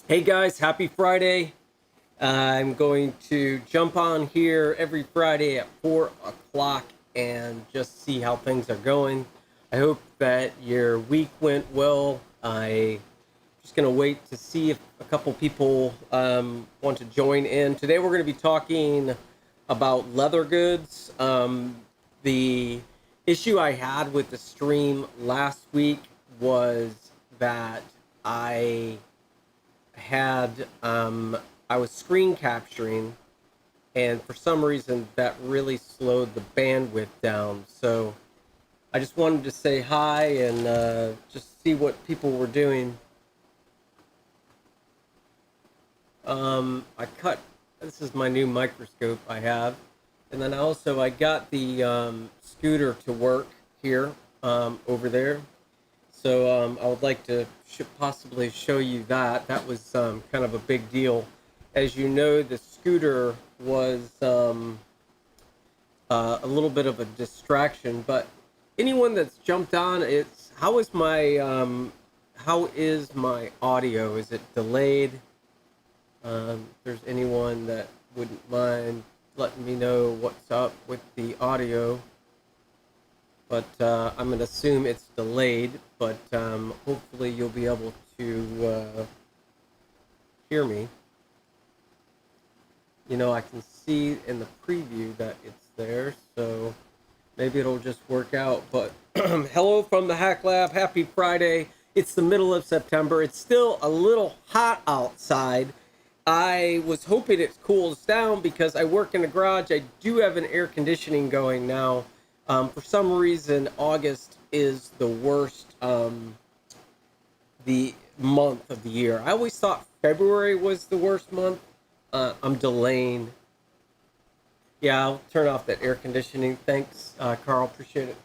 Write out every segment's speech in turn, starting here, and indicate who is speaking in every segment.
Speaker 1: Hey guys, happy Friday. I'm going to jump on here every Friday at 4 o'clock and just see how things are going. I hope that your week went well. I'm just going to wait to see if a couple people want to join in. Today we're going to be talking about leather goods. The issue I had with the stream last week was that I had I was screen capturing, and for some reason that really slowed the bandwidth down. So I just wanted to say hi and just see what people were doing. I cut. This is my new microscope I have, and then I got the scooter to work here over there. So I would like to possibly show you that. That was kind of a big deal. As you know, the scooter was a little bit of a distraction, but anyone that's jumped on, it's how is my audio? Is it delayed? If there's anyone that wouldn't mind letting me know what's up with the audio. But I'm going to assume it's delayed, but hopefully you'll be able to hear me. You know, I can see in the preview that it's there, so maybe it'll just work out. But hello from the hackLAB. Happy Friday. It's the middle of September. It's still a little hot outside. I was hoping it cools down because I work in a garage. I do have an air conditioning going now. For some reason, August is the worst the month of the year. I always thought February was the worst month. I'm delaying. Yeah, I'll turn off that air conditioning. Thanks, Carl. Appreciate it.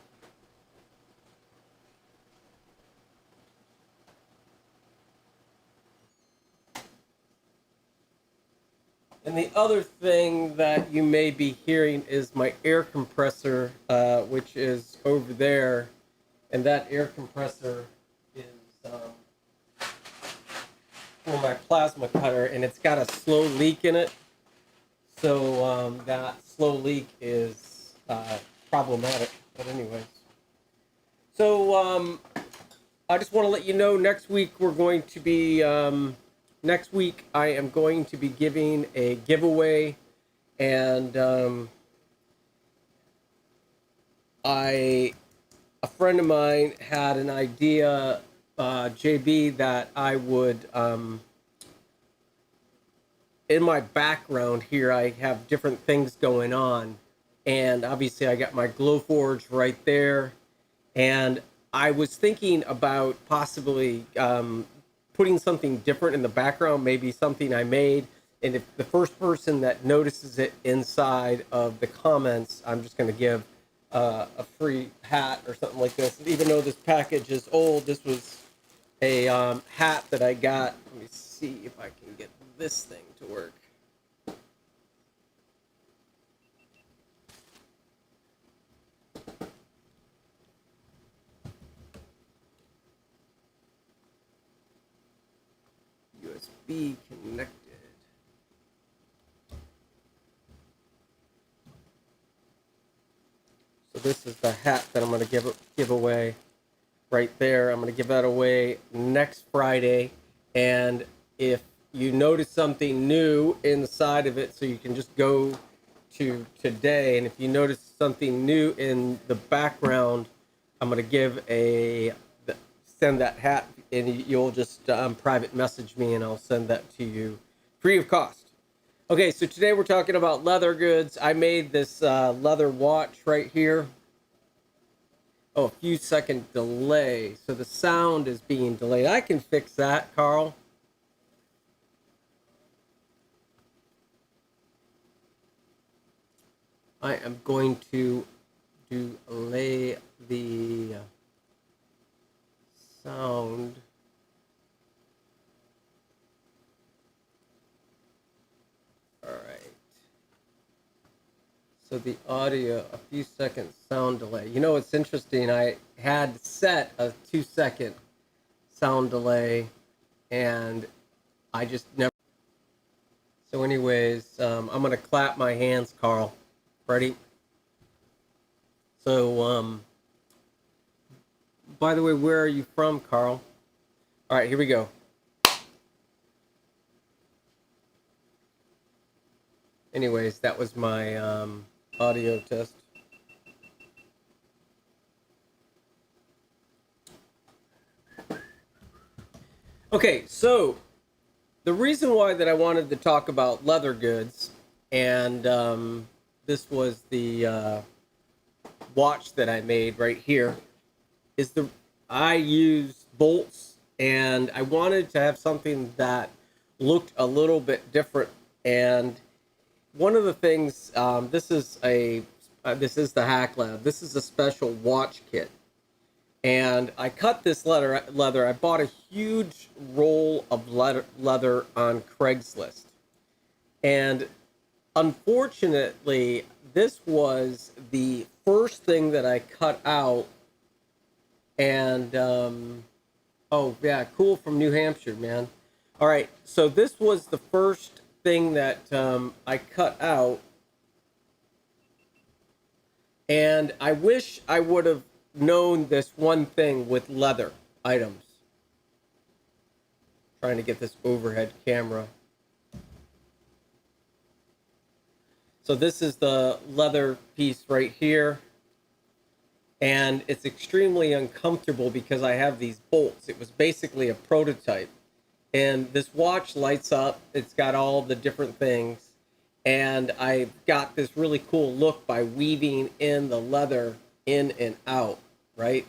Speaker 1: And the other thing that you may be hearing is my air compressor, which is over there. And that air compressor is for my plasma cutter, and it's got a slow leak in it. So that slow leak is problematic. But anyways, so I just want to let you know next week we're going to be next week I am going to be giving a giveaway, and a friend of mine had an idea, JB, that I would in my background here, I have different things going on. And obviously, I got my Glowforge right there. And I was thinking about possibly putting something different in the background, maybe something I made. And if the first person that notices it inside of the comments, I'm just going to give a free hat or something like this. And even though this package is old, this was a hat that I got. Let me see if I can get this thing to work. USB connected. So this is the hat that I'm going to give away right there. I'm going to give that away next Friday. And if you notice something new inside of it, so you can just go to today, and if you notice something new in the background, I'm going to send that hat, and you'll just private message me, and I'll send that to you free of cost. Okay, so today we're talking about leather goods. I made this leather watch right here. Oh, a few second delay. So the sound is being delayed. I can fix that, Carl. I am going to delay the sound. All right. So the audio, a few seconds sound delay. You know, it's interesting. I had set a 2-second sound delay, and I just never. So anyways, I'm going to clap my hands, Carl. Ready? So, by the way, where are you from, Carl? All right, here we go. Anyways, that was my audio test. Okay, so the reason why that I wanted to talk about leather goods, and this was the watch that I made right here, is I used bolts, and I wanted to have something that looked a little bit different. And one of the things, this is the hackLAB. This is a special watch kit. And I cut this leather. I bought a huge roll of leather on Craigslist. And unfortunately, this was the first thing that I cut out. And, oh, yeah, cool, from New Hampshire, man. All right, so this was the first thing that I cut out. And I wish I would have known this one thing with leather items. Trying to get this overhead camera. So this is the leather piece right here. And it's extremely uncomfortable because I have these bolts. It was basically a prototype. And this watch lights up. It's got all the different things. And I got this really cool look by weaving in the leather in and out, right?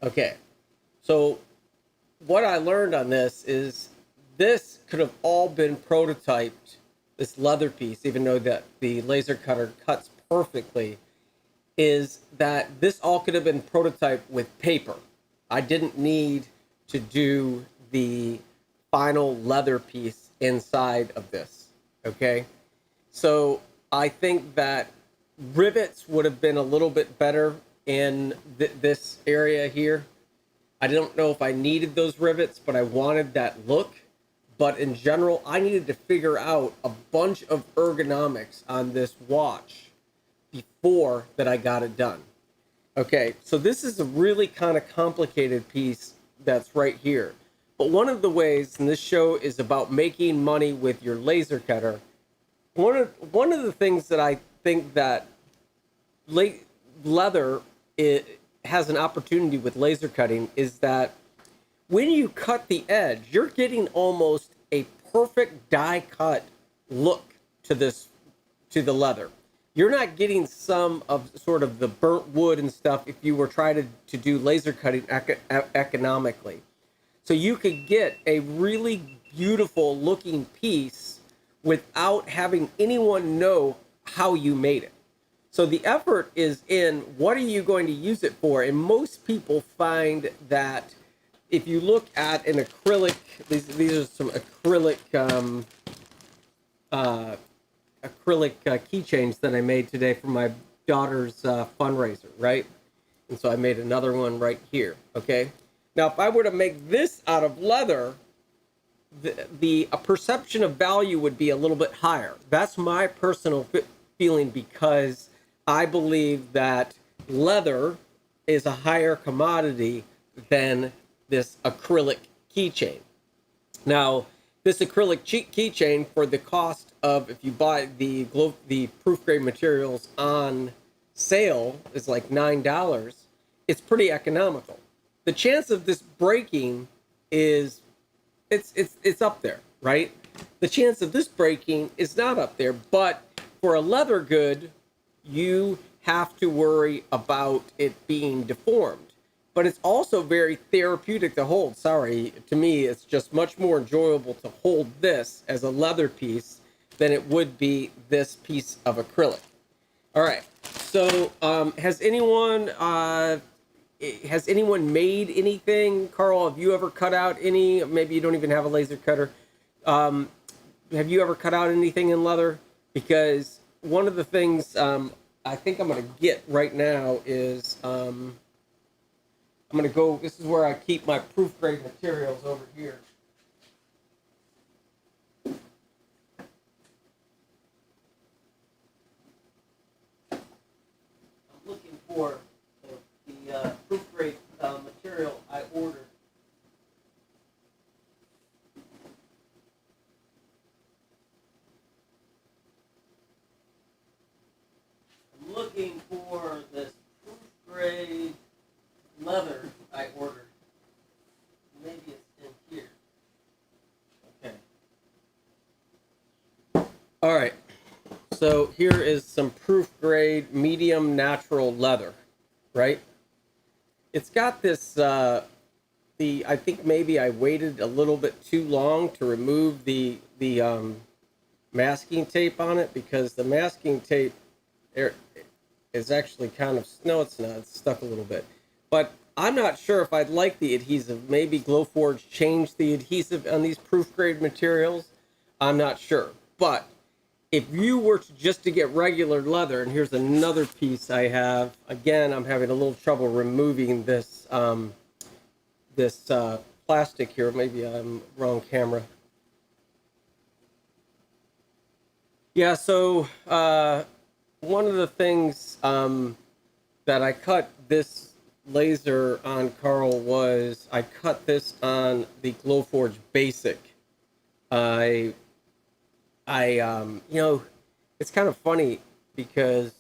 Speaker 1: Okay, so what I learned on this is this could have all been prototyped, this leather piece, even though that the laser cutter cuts perfectly, is that this all could have been prototyped with paper. I didn't need to do the final leather piece inside of this, okay? So I think that rivets would have been a little bit better in this area here. I don't know if I needed those rivets, but I wanted that look. But in general, I needed to figure out a bunch of ergonomics on this watch before that I got it done. Okay, so this is a really kind of complicated piece that's right here. But one of the ways, and this show is about making money with your laser cutter, one of the things that I think that leather has an opportunity with laser cutting is that when you cut the edge, you're getting almost a perfect die cut look to the leather. You're not getting some of sort of the burnt wood and stuff if you were trying to do laser cutting economically. So you could get a really beautiful looking piece without having anyone know how you made it. So the effort is in what are you going to use it for? And most people find that if you look at an acrylic, these are some acrylic keychains that I made today for my daughter's fundraiser, right? And so I made another one right here, okay? Now, if I were to make this out of leather, the perception of value would be a little bit higher. That's my personal feeling because I believe that leather is a higher commodity than this acrylic keychain. Now, this acrylic keychain, for the cost of, if you buy the proof grade materials on sale, is like $9. It's pretty economical. The chance of this breaking is it's up there, right? The chance of this breaking is not up there, but for a leather good, you have to worry about it being deformed. But it's also very therapeutic to hold. Sorry, to me, it's just much more enjoyable to hold this as a leather piece than it would be this piece of acrylic. All right, so has anyone made anything? Carl, have you ever cut out any? Maybe you don't even have a laser cutter. Have you ever cut out anything in leather? Because one of the things I think I'm going to get right now is I'm going to go, this is where I keep my proof grade materials over here. So here is some proof grade medium natural leather, right? It's got this, I think maybe I waited a little bit too long to remove the masking tape on it, because the masking tape there is actually kind of, no, it's not, it's stuck a little bit. But I'm not sure if I'd like the adhesive. Maybe Glowforge changed the adhesive on these proof grade materials. I'm not sure. But if you were to get regular leather, and here's another piece I have. Again, I'm having a little trouble removing this plastic here. Maybe I'm wrong camera. Yeah, so one of the things that I cut this laser on, Carl, was I cut this on the Glowforge Basic. You know, it's kind of funny because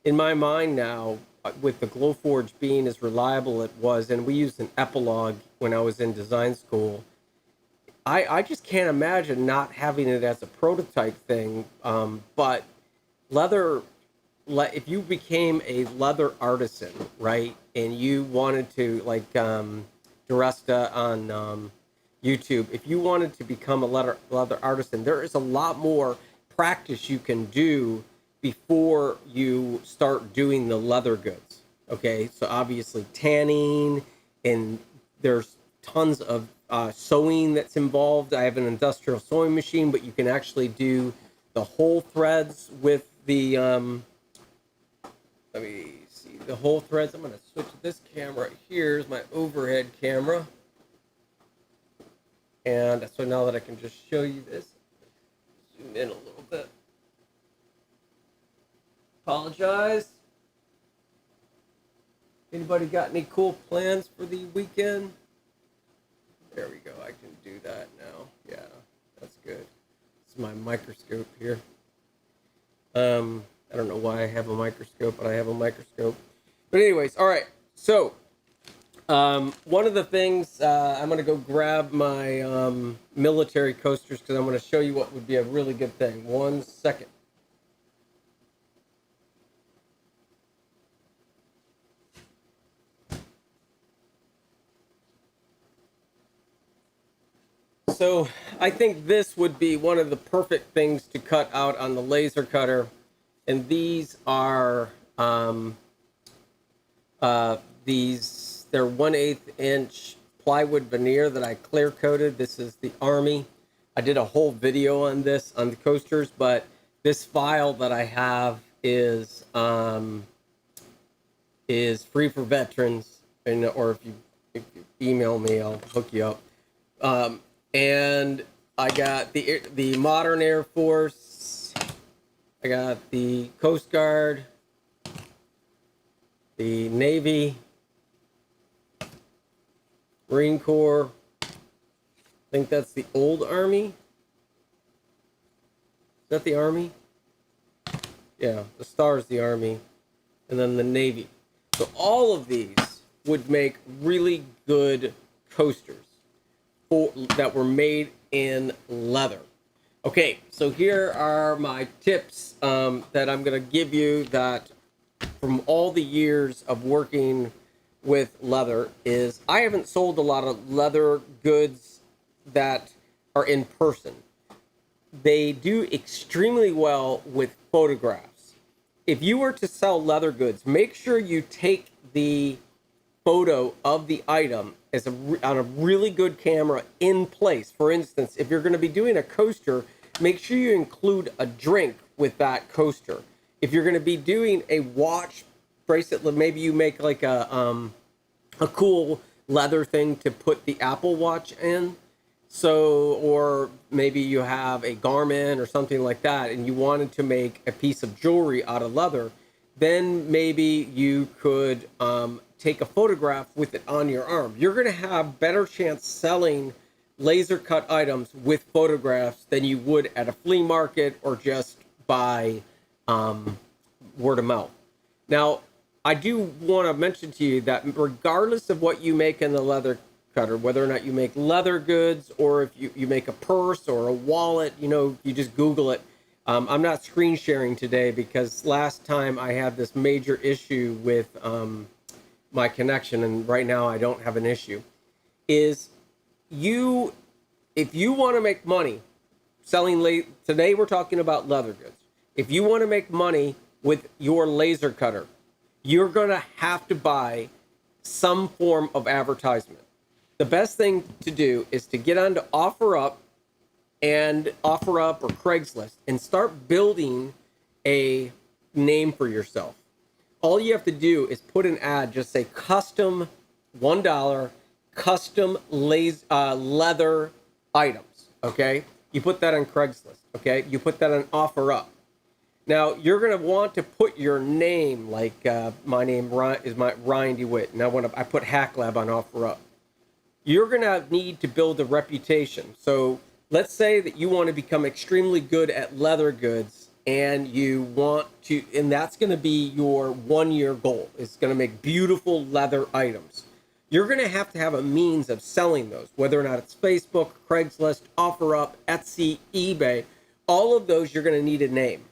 Speaker 1: in my mind now, with the Glowforge being as reliable it was, and we used an epilogue when I was in design school, I just can't imagine not having it as a prototype thing. But if you became a leather artisan, right, and you wanted to, like Duresta on YouTube, if you wanted to become a leather artisan, there is a lot more practice you can do before you start doing the leather goods. Okay, so obviously tanning, and there's tons of sewing that's involved. I have an industrial sewing machine, but you can actually do the whole threads with the let me see, the whole threads. I'm going to switch this camera. Here's my overhead camera. And so now that I can just show you this, zoom in a little bit. Apologize. Anybody got any cool plans for the weekend? There we go. I can do that now. Yeah, that's good. This is my microscope here. I don't know why I have a microscope, but I have a microscope. But anyways, all right. So one of the things, I'm going to go grab my military coasters, because I'm going to show you what would be a really good thing. 1 second. So I think this would be one of the perfect things to cut out on the laser cutter. And these are, they're 1/8 inch plywood veneer that I clear coated. This is the Army. I did a whole video on this on the coasters, but this file that I have is free for veterans, and or if you email me, I'll hook you up. And I got the Modern Air Force. I got the Coast Guard, the Navy, Marine Corps. I think that's the old Army. Is that the Army? Yeah, the star is the Army. And then the Navy. So all of these would make really good coasters that were made in leather. Okay, so here are my tips that I'm going to give you, that from all the years of working with leather, is I haven't sold a lot of leather goods that are in person. They do extremely well with photographs. If you were to sell leather goods, make sure you take the photo of the item on a really good camera in place. For instance, if you're going to be doing a coaster, make sure you include a drink with that coaster. If you're going to be doing a watch bracelet, maybe you make like a cool leather thing to put the Apple Watch in. So, or maybe you have a Garmin or something like that, and you wanted to make a piece of jewelry out of leather, then maybe you could take a photograph with it on your arm. You're going to have better chance selling laser cut items with photographs than you would at a flea market or just by word of mouth. Now, I do want to mention to you that regardless of what you make in the leather cutter, whether or not you make leather goods, or if you make a purse or a wallet, you know, you just Google it. I'm not screen sharing today because last time I had this major issue with my connection, and right now I don't have an issue. Is you, if you want to make money selling today we're talking about leather goods. If you want to make money with your laser cutter, you're going to have to buy some form of advertisement. The best thing to do is to get onto OfferUp or Craigslist and start building a name for yourself. All you have to do is put an ad, just say custom $1 custom leather items. Okay, you put that on Craigslist. Okay, you put that on OfferUp. Now you're going to want to put your name, like my name is Ryan DeWitt. Now when I put hackLAB on OfferUp, you're going to need to build a reputation. So let's say that you want to become extremely good at leather goods, and you want to, and that's going to be your 1-year goal. It's going to make beautiful leather items. You're going to have a means of selling those, whether or not it's Facebook, Craigslist, OfferUp, Etsy, eBay. All of those, you're going to need a name.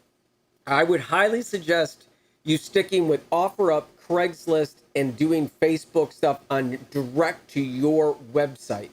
Speaker 1: I would highly suggest you sticking with OfferUp, Craigslist, and doing Facebook stuff on direct to your website.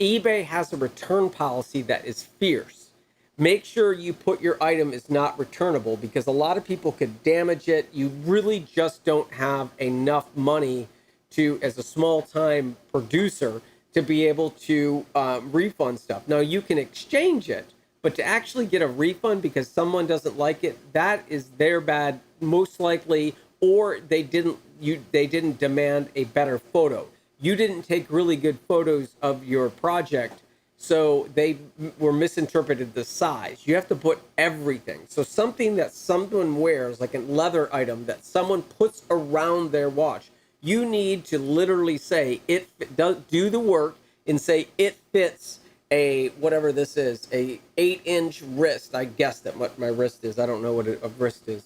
Speaker 1: eBay has a return policy that is fierce. Make sure you put your item is not returnable, because a lot of people could damage it. You really just don't have enough money to, as a small time producer, to be able to refund stuff. Now you can exchange it, but to actually get a refund because someone doesn't like it, that is their bad, most likely, or they didn't demand a better photo. You didn't take really good photos of your project, so they were misinterpreted the size. You have to put everything. So something that someone wears, like a leather item that someone puts around their watch, you need to literally say it does, do the work and say it fits a, whatever this is, a 8-inch wrist. I guess that what my wrist is. I don't know what a wrist is.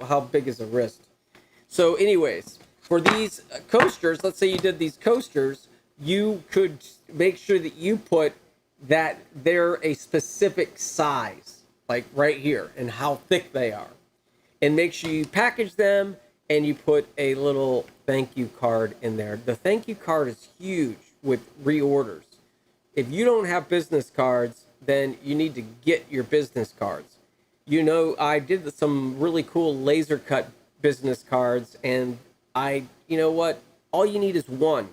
Speaker 1: How big is a wrist? So anyways, for these coasters, let's say you did these coasters, you could make sure that you put that they're a specific size, like right here, and how thick they are. And make sure you package them and you put a little thank you card in there. The thank you card is huge with reorders. If you don't have business cards, then you need to get your business cards. You know, I did some really cool laser cut business cards, and you know what? All you need is one.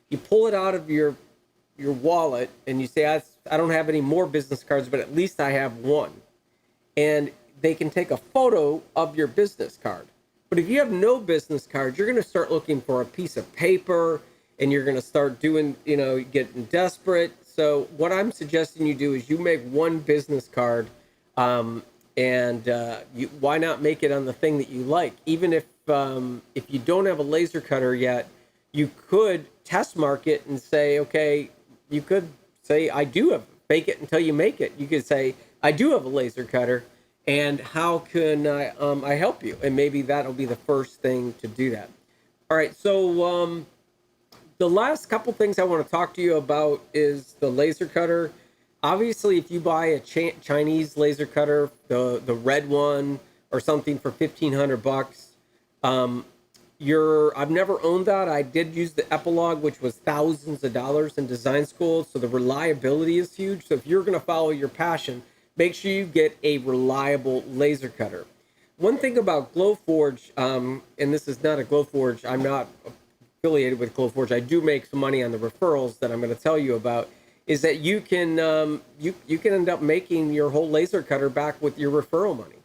Speaker 1: You pull it out of your wallet and you say, I don't have any more business cards, but at least I have one. And they can take a photo of your business card. But if you have no business cards, you're going to start looking for a piece of paper, and you're going to start doing, getting desperate. So what I'm suggesting you do is you make one business card, why not make it on the thing that you like? Even if you don't have a laser cutter yet, you could test market and say, okay, you could say, fake it until you make it. You could say, I do have a laser cutter, and how can I help you? And maybe that'll be the first thing to do that. All right, so the last couple things I want to talk to you about is the laser cutter. Obviously, if you buy a Chinese laser cutter, the red one or something for $1,500, I've never owned that. I did use the Epilogue, which was thousands of dollars in design school. So the reliability is huge. So if you're going to follow your passion, make sure you get a reliable laser cutter. One thing about Glowforge, and this is not a Glowforge, I'm not affiliated with Glowforge. I do make some money on the referrals that I'm going to tell you about, is that you can you can end up making your whole laser cutter back with your referral money.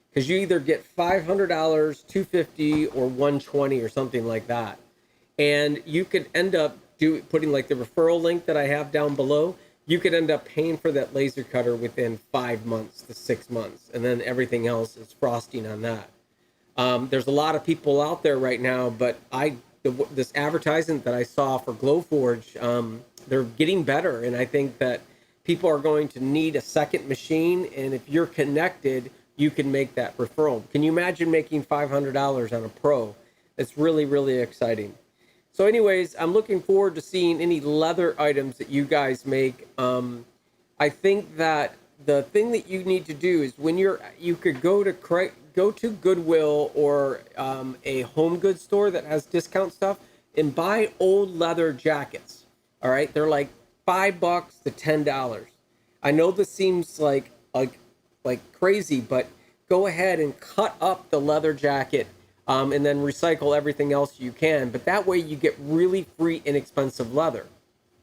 Speaker 1: Because you either get $500, $250, or $120 or something like that. And you could end up putting like the referral link that I have down below. You could end up paying for that laser cutter within 5 months to 6 months. And then everything else is frosting on that. There's a lot of people out there right now, but this advertisement that I saw for Glowforge, they're getting better. And I think that people are going to need a second machine. And if you're connected, you can make that referral. Can you imagine making $500 on a Pro? It's really, really exciting. So anyways, I'm looking forward to seeing any leather items that you guys make. I think that the thing that you need to do is when you could go to Goodwill or a home goods store that has discount stuff and buy old leather jackets. All right, they're like $5 to $10. I know this seems like crazy, but go ahead and cut up the leather jacket and then recycle everything else you can. But that way you get really free, inexpensive leather.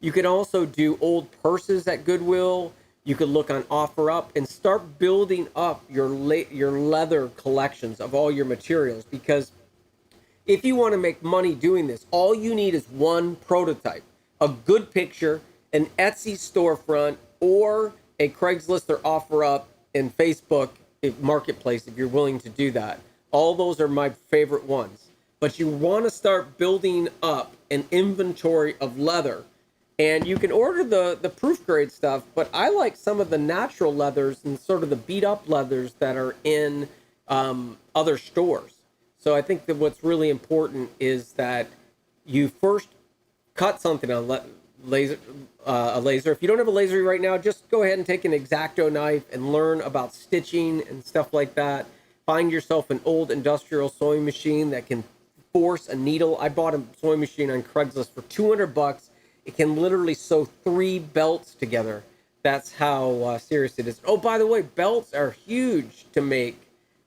Speaker 1: You can also do old purses at Goodwill. You could look on OfferUp and start building up your leather collections of all your materials. Because if you want to make money doing this, all you need is one prototype, a good picture, an Etsy storefront, or a Craigslist or OfferUp and Facebook marketplace if you're willing to do that. All those are my favorite ones. But you want to start building up an inventory of leather. And you can order the proof grade stuff, but I like some of the natural leathers and sort of the beat up leathers that are in other stores. So I think that what's really important is that you first cut something on a laser. If you don't have a laser right now, just go ahead and take an X-Acto knife and learn about stitching and stuff like that. Find yourself an old industrial sewing machine that can force a needle. I bought a sewing machine on Craigslist for $200. It can literally sew 3 belts together. That's how serious it is. Oh, by the way, belts are huge to make.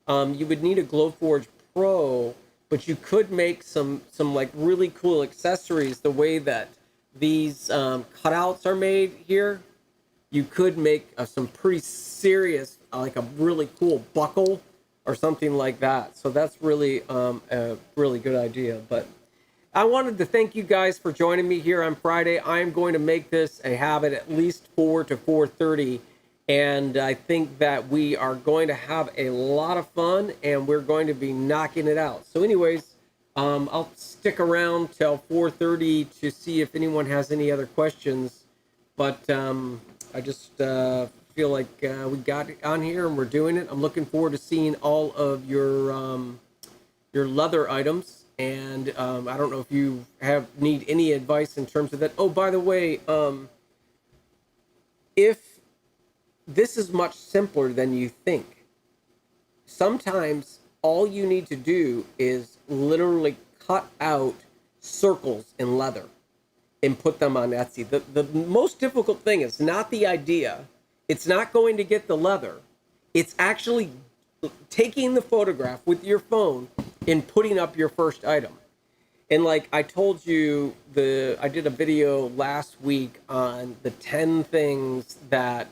Speaker 1: You would need a Glowforge Pro, but you could make some like really cool accessories the way that these cutouts are made here. You could make some pretty serious, like a really cool buckle or something like that. So that's really a really good idea. But I wanted to thank you guys for joining me here on Friday. I'm going to make this a habit at least 4 to 4:30. And I think that we are going to have a lot of fun and we're going to be knocking it out. So anyways, I'll stick around till 4:30 to see if anyone has any other questions. But I just feel like we got it on here and we're doing it. I'm looking forward to seeing all of your leather items. And I don't know if you need any advice in terms of that. Oh, by the way, if this is much simpler than you think. Sometimes all you need to do is literally cut out circles in leather and put them on Etsy. The most difficult thing is not the idea. It's not going to get the leather. It's actually taking the photograph with your phone and putting up your first item. And like I told you, I did a video last week on the 10 things that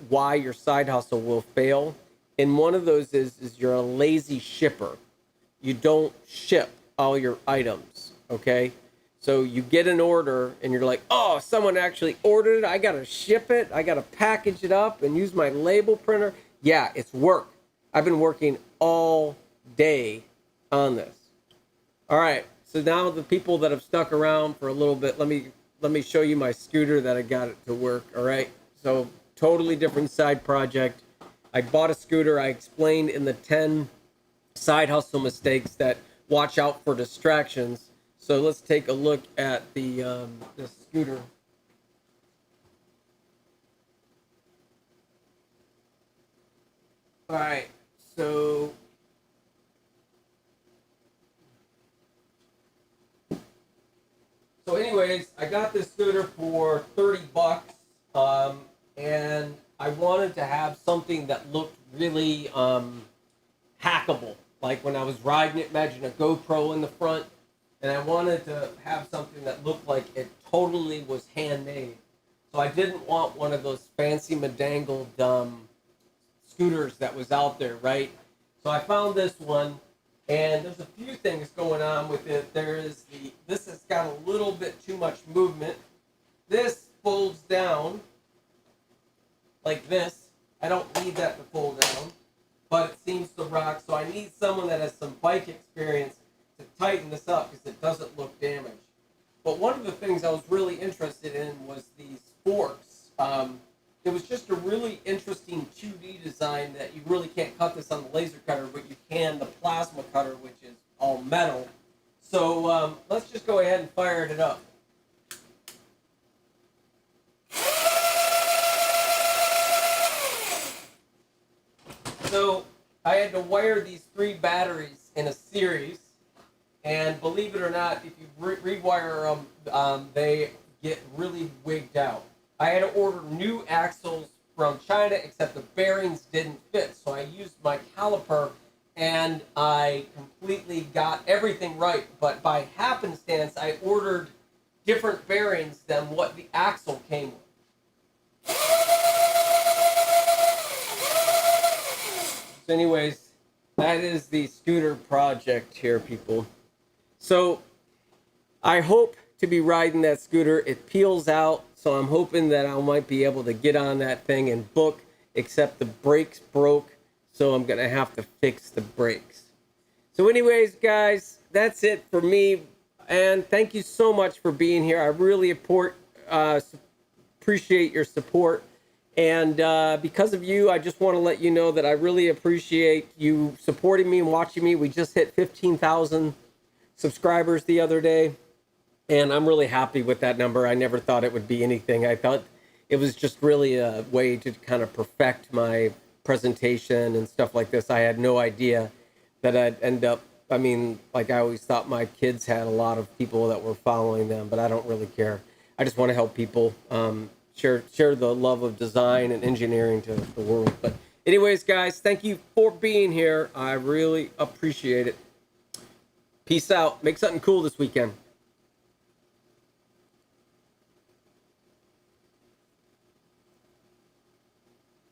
Speaker 1: why your side hustle will fail. And one of those is you're a lazy shipper. You don't ship all your items, okay? So you get an order and you're like, oh, someone actually ordered it. I got to ship it. I got to package it up and use my label printer. Yeah, it's work. I've been working all day on this. All right. So now the people that have stuck around for a little bit, let me show you my scooter that I got it to work. All right. So totally different side project. I bought a scooter. I explained in the 10 side hustle mistakes that watch out for distractions. So let's take a look at the scooter. All right. So anyways, I got this scooter for $30. And I wanted to have something that looked really hackable. Like when I was riding it, imagine a GoPro in the front. And I wanted to have something that looked like it totally was handmade. So I didn't want one of those fancy medangled scooters that was out there, right? So I found this one, and there's a few things going on with it. This has got a little bit too much movement. This folds down like this. I don't need that to fold down, but it seems to rock. So I need someone that has some bike experience to tighten this up because it doesn't look damaged. But one of the things I was really interested in was these forks. It was just a really interesting 2D design that you really can't cut this on the laser cutter, but you can the plasma cutter, which is all metal. So let's just go ahead and fire it up. So I had to wire these 3 batteries in a series, and believe it or not, if you rewire them, they get really wigged out. I had to order new axles from China, except the bearings didn't fit. So I used my caliper, and I completely got everything right. But by happenstance, I ordered different bearings than what the axle came with. So anyways, that is the scooter project here, people. So I hope to be riding that scooter. It peels out, so I'm hoping that I might be able to get on that thing and book, except the brakes broke, so I'm gonna have to fix the brakes. So anyways, guys, that's it for me, and thank you so much for being here. I really appreciate your support. And because of you, I just want to let you know that I really appreciate you supporting me and watching me. We just hit 15,000 subscribers the other day, and I'm really happy with that number. I never thought it would be anything. I thought it was just really a way to kind of perfect my presentation and stuff like this. I had no idea that I'd end up, I mean, like I always thought my kids had a lot of people that were following them, but I don't really care. I just want to help people. Share the love of design and engineering to the world. But anyways, guys, thank you for being here. I really appreciate it. Peace out. Make something cool this weekend.